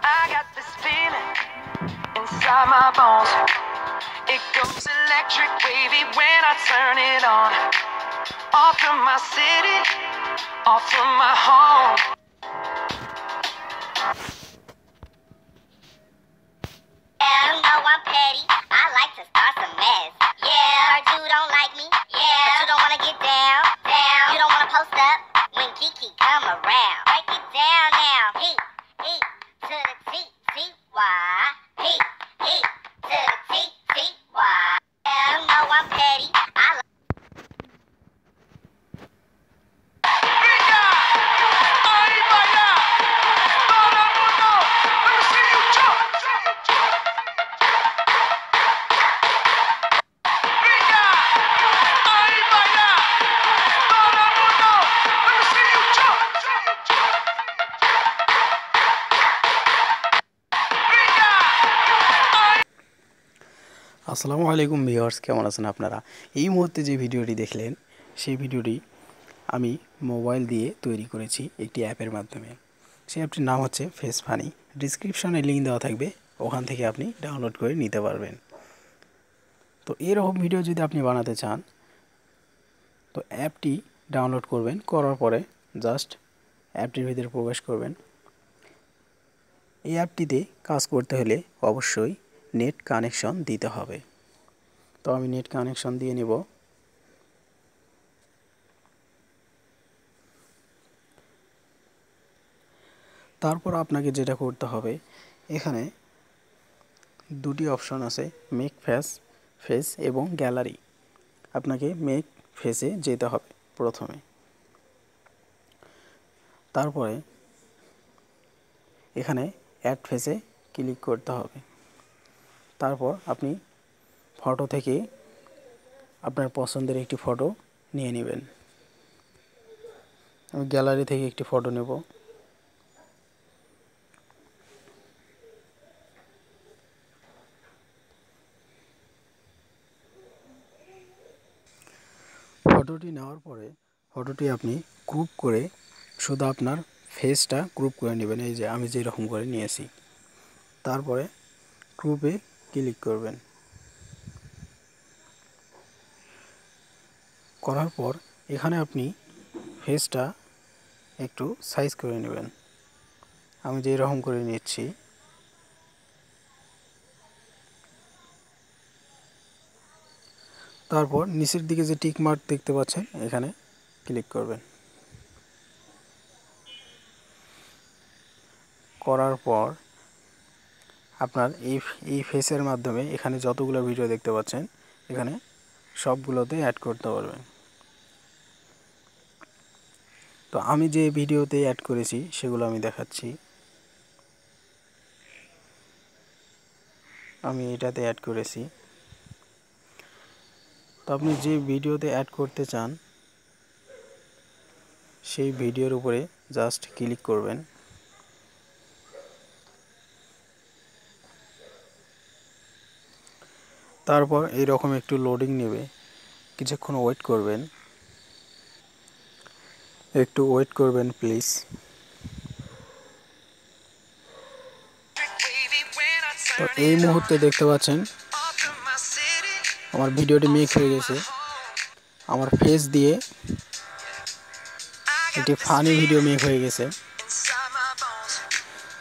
I got this feeling inside my bones. It goes electric wavy when I turn it on. Off from my city, off from my home. Yeah, you know I'm petty. I like to start some mess. Yeah, heard you don't like me. Yeah, but you don't wanna get down. You don't wanna post up when Kiki come around. Break it down now. He to the T-T-Y. He to the T-T-Y. Yeah, you know I'm petty. I like আসসালামু আলাইকুম viewers, কেমন আছেন আপনারা? এই মুহূর্তে যে ভিডিওটি দেখলেন সেই ভিডিওটি আমি মোবাইল দিয়ে তৈরি করেছি একটি অ্যাপের মাধ্যমে। সেই অ্যাপটির নাম হচ্ছে ফেস ফানি। ডিসক্রিপশনে লিঙ্ক দেওয়া থাকবে, ওখান থেকে আপনি ডাউনলোড করে নিতে পারবেন। তো এরকম ভিডিও যদি আপনি বানাতে চান তো অ্যাপটি ডাউনলোড করবেন, করার পরে জাস্ট অ্যাপটির ভিতরে প্রবেশ করবেন। এই অ্যাপটিতে কাজ করতে হলে অবশ্যই নেট কানেকশন দিতে হবে। তো আমি নেট কানেকশন দিয়ে নিব। তারপর আপনাকে যেটা করতে হবে, এখানে দুটি অপশন আছে, মেক ফেস এবং গ্যালারি। আপনাকে মেক ফেসে যেতে হবে প্রথমে। তারপরে এখানে অ্যাড ফেসে ক্লিক করতে হবে। তারপর আপনি ফটো থেকে আপনার পছন্দের একটি ফটো নিয়ে নেবেন। আমি গ্যালারি থেকে একটি ফটো নেব। ফটোটি নেওয়ার পরে ফটোটি আপনি গ্রুপ করে শুধু আপনার ফেসটা গ্রুপ করে নেবেন, এই যে আমি যেরকম করে নিয়েছি। তারপরে গ্রুপে ক্লিক করবেন। করার পর এখানে আপনি ফেসটা একটু সাইজ করে নেবেন, আমি যেরকম করে নিচ্ছি। তারপর নিচের দিকে যে টিক মার্ক দেখতে পাচ্ছেন, এখানে ক্লিক করবেন। করার পর আপনার এই ফেসের মাধ্যমে এখানে যতগুলো ভিডিও দেখতে পাচ্ছেন এখানে সবগুলোতে অ্যাড করতে পারবেন। তো আমি যে ভিডিওতে অ্যাড করেছি সেগুলো আমি দেখাচ্ছি। আমি এটাতে অ্যাড করেছি। তো আপনি যে ভিডিওতে অ্যাড করতে চান সেই ভিডিওর উপরে জাস্ট ক্লিক করবেন। তারপর এইরকম একটু লোডিং নেবে, কিছুক্ষণ ওয়েট করবেন। একটু ওয়েট করবেন প্লিজ। তো এই মুহূর্তে দেখতে পাচ্ছেন আমার ভিডিওটি মেক হয়ে গেছে। আমার ফেস দিয়ে একটি ফানি ভিডিও মেক হয়ে গেছে।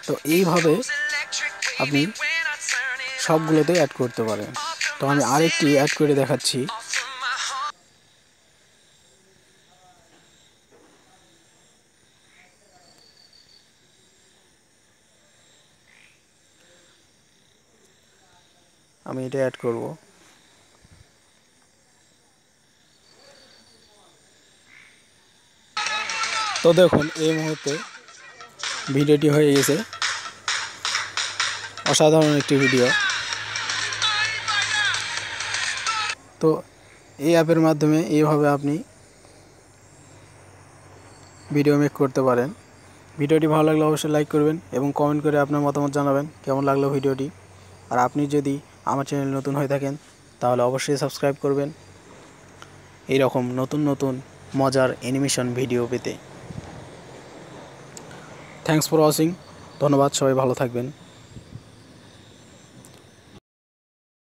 তো এইভাবে আপনি সবগুলোতে অ্যাড করতে পারেন। তো আমি আরেকটি অ্যাড করে দেখাচ্ছি। আমি এটা অ্যাড করব। তো দেখুন এই মুহূর্তে ভিডিওটি হয়ে গেছে, অসাধারণ একটি ভিডিও। তো এই অ্যাপের মাধ্যমে এইভাবে আপনি ভিডিও মেক করতে পারেন। ভিডিওটি ভালো লাগলে অবশ্যই লাইক করবেন এবং কমেন্ট করে আপনার মতামত জানাবেন কেমন লাগলো ভিডিওটি। আর আপনি যদি আমার চ্যানেল নতুন হয়ে থাকেন তাহলে অবশ্যই সাবস্ক্রাইব করবেন এই রকম নতুন নতুন মজার অ্যানিমেশন ভিডিও পেতে। Thanks for watching. ধন্যবাদ, সবাই ভালো থাকবেন।